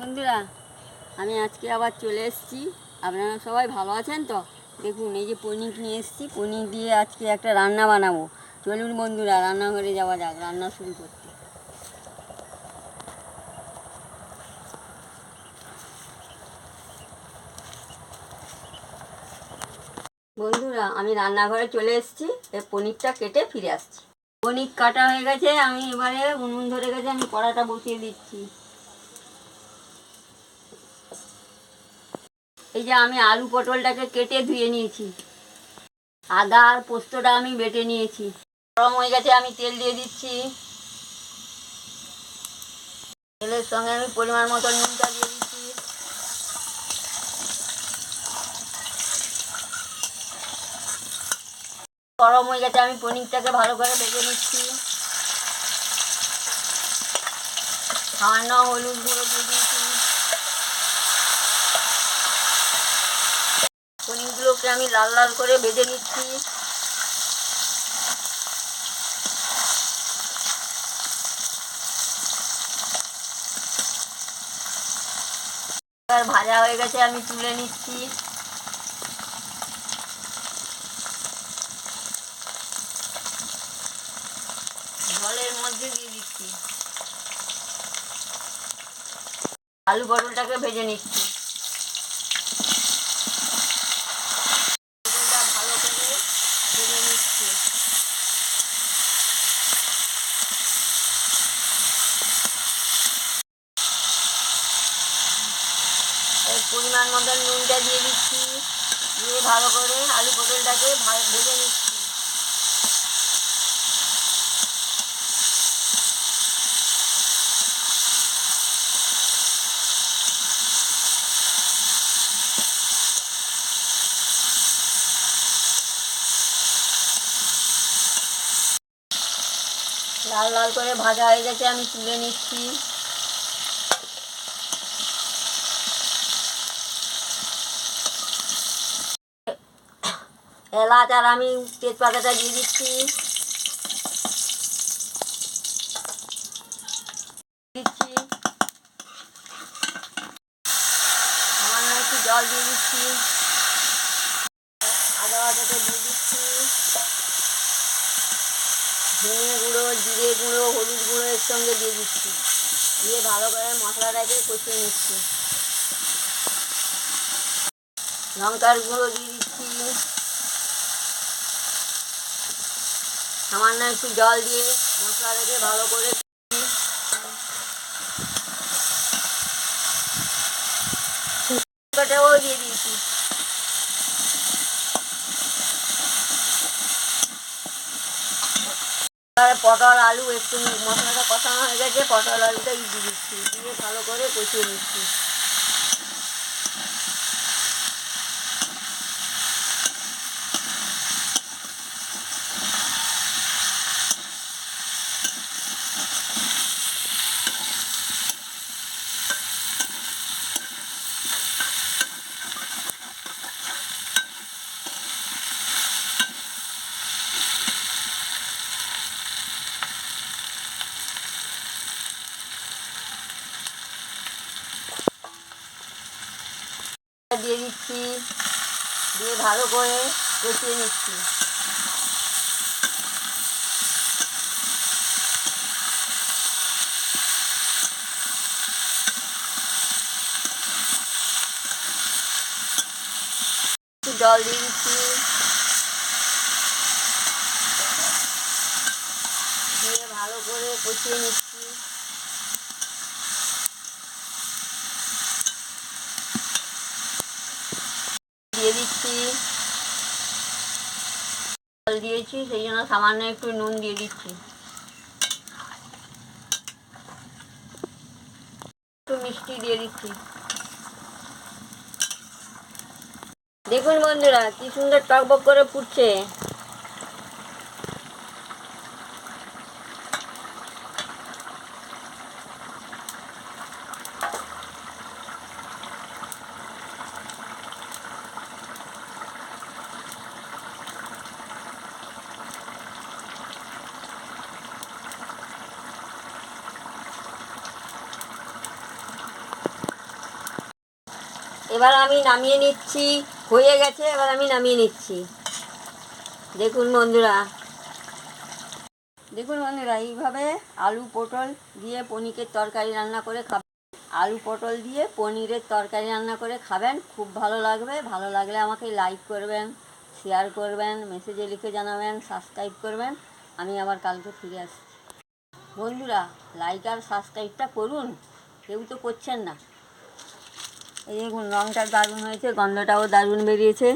বন্ধুরা, আমি আজকে আবার চলে এসেছি। আপনারা সবাই ভালো আছেন তো? দেখুন, এই যে পনির নিয়ে এসেছি। পনির দিয়ে আজকে একটা রান্না বানাবো। চলুন বন্ধুরা, রান্নাঘরে যাওয়া যাক রান্না শুরু করতে। বন্ধুরা, আমি রান্নাঘরে চলে এসেছি। এই পনিরটা কেটে ফিরে আসছি। পনির কাটা হয়ে গেছে, আমি এবারে উনুন ধরে গেছে, আমি কড়াটা বসিয়ে দিচ্ছি। এই যে আমি আলু পটলটাকে কেটে ধুয়ে নিয়েছি। আদা আর পোস্তটা আমি বেটে নিয়েছি। গরম হয়ে গেছে, আমি তেল দিয়ে দিচ্ছি। তেলের সঙ্গে আমি পরিমাণ মতো নুনটা দিয়ে দিচ্ছি। গরম হয়ে গেছে, আমি পনিরটাকে ভালো করে ভেজে নিচ্ছি। সামান্য হলুদ গুঁড়ো দিয়ে দিচ্ছি। পনিরগুলোকে আমি লাল লাল করে ভেজে নিচ্ছি। এবার ভাজা হয়ে গেছে, আমি তুলে নিচ্ছি। জলের মধ্যে দিয়ে দিচ্ছি। আলু পটলটাকে ভেজে নিচ্ছি। পটলটা ভালো করে ভেজে নিচ্ছি। পরিমাণ মতো নুনটা দিয়ে দিচ্ছি। দিয়ে ভালো করে আলু পটলটাকে ভেজে নিচ্ছি। লাল লাল করে ভাজা হয়ে গেছে, আমি তুলে নিচ্ছি। এলাচ আর আমি তেজপাতাটা দিয়ে দিচ্ছি। সামান্য একটু জল দিয়ে দিচ্ছি। আদা বাটাটা দিয়ে দিচ্ছি। ধনে গুঁড়ো, জিরে গুঁড়ো, হলুদ গুঁড়ো এর সঙ্গে দিয়ে দিচ্ছি। দিয়ে ভালো করে মশলাটাকে কষিয়ে নিচ্ছি। লঙ্কার গুঁড়ো দিয়ে দিচ্ছি। সামান্য একটু জল দিয়ে মশলাটাকে ভালো করে দিয়ে দিয়েছি। পটল আলু একটু মশলাটা কষানো হয়ে গেছে, পটল আলুটা দিয়ে দিচ্ছি। দিয়ে ভালো করে কষিয়ে নিচ্ছি। দিয়ে দিচ্ছি। দিয়ে ভালো করে কষিয়ে নিচ্ছি। একটু জল দিয়ে দিচ্ছি। দিয়ে ভালো করে কষিয়ে নিচ্ছি। দিয়ে দিচ্ছি। জল দিয়েছি, সেই জন্য সামান্য একটু নুন দিয়ে দিচ্ছি। একটু মিষ্টি দিয়ে দিচ্ছি। দেখুন বন্ধুরা, কি সুন্দর টকবক করে ফুটছে। এবার আমি নামিয়ে নিচ্ছি, হয়ে গেছে, এবার আমি নামিয়ে নিচ্ছি। দেখুন বন্ধুরা, এইভাবে আলু পটল দিয়ে পনিরের তরকারি রান্না করে খাবেন। আলু পটল দিয়ে পনিরের তরকারি রান্না করে খাবেন, খুব ভালো লাগবে। ভালো লাগলে আমাকে লাইক করবেন, শেয়ার করবেন, মেসেজে লিখে জানাবেন, সাবস্ক্রাইব করবেন। আমি আবার কালকে ফিরে আসছি। বন্ধুরা, লাইক আর সাবস্ক্রাইবটা করুন, কেউ তো করছেন না। এই দেখুন রঙটা দারুণ হয়েছে, গন্ধটাও দারুণ বেরিয়েছে।